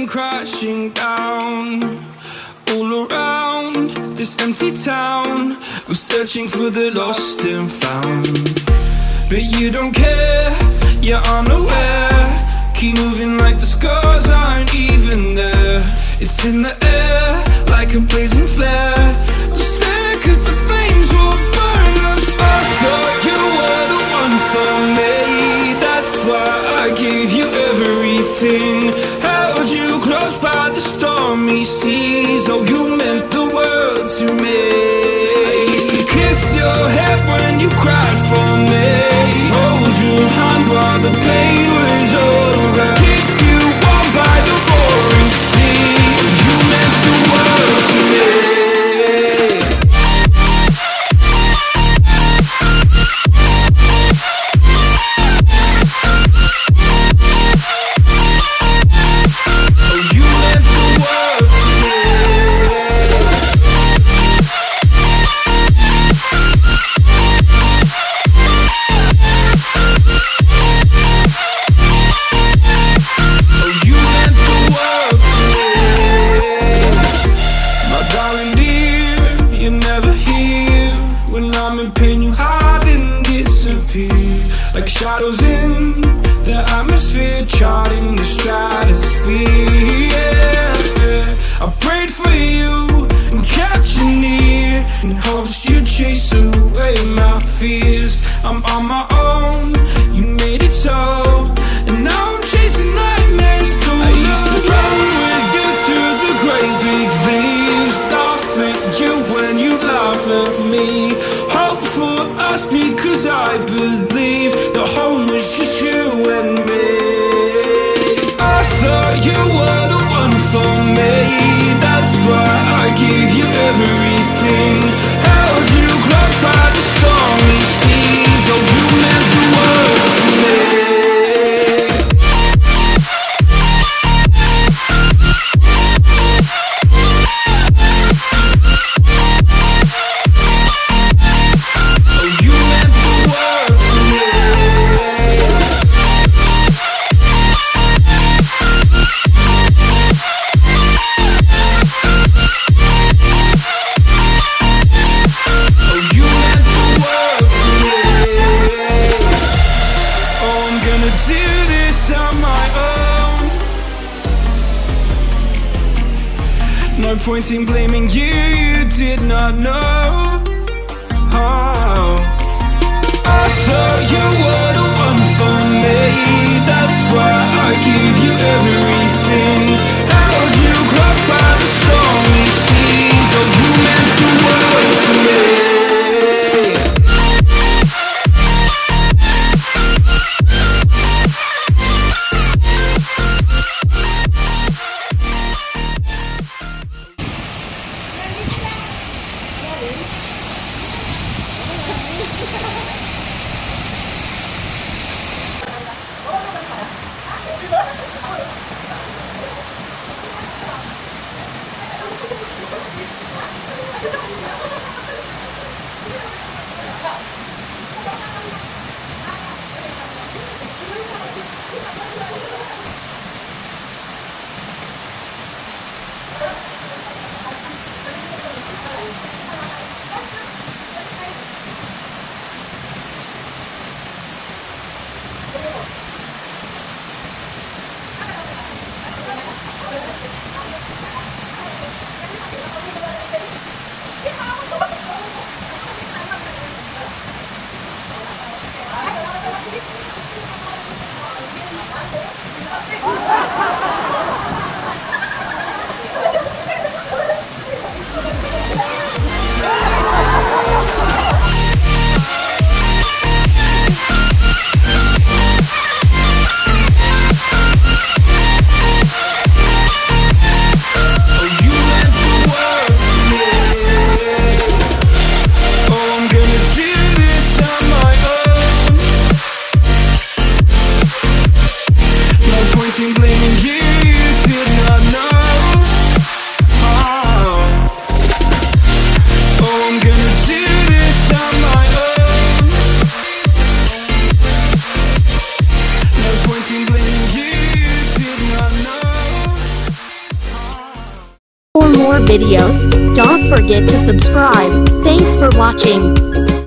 came crashing down. All around this empty town, I'm searching for the lost and found. But you don't care, you're unaware. Keep moving like the scars aren't even there. It's in the air, like a blazing flare. Don't stare, cause the flames will burn us. I thought you were the one for me. That's why I gave you everything. Held you close by the stormy seas. Oh, you meant the world to me. I used to kiss your head when you cried for me. Hold your hand while the pain was over. Keep you warm by the roaring sea. You meant the world to me. Like shadows in the atmosphere, charting the stratosphere. Yeah. I prayed for you and kept you near, in hopes you'd chase away my fears. I'm on my own, you made it so, and now I'm chasing nightmares too. I used to run with you through the great big leaves, laugh at you when you laugh at me. Hope for us because I believe the home was just you and me. I thought you were the one for me. That's why I gave you everything. Held you close by the stormy seas. Oh, you meant the world to me. No point in blaming you, you did not know. Oh, I thought you were the one for me. That's why I gave you everything. Held you close by the stormy seas. Oh, you meant the world to me. Pointing For more videos, don't forget to subscribe. Thanks for watching.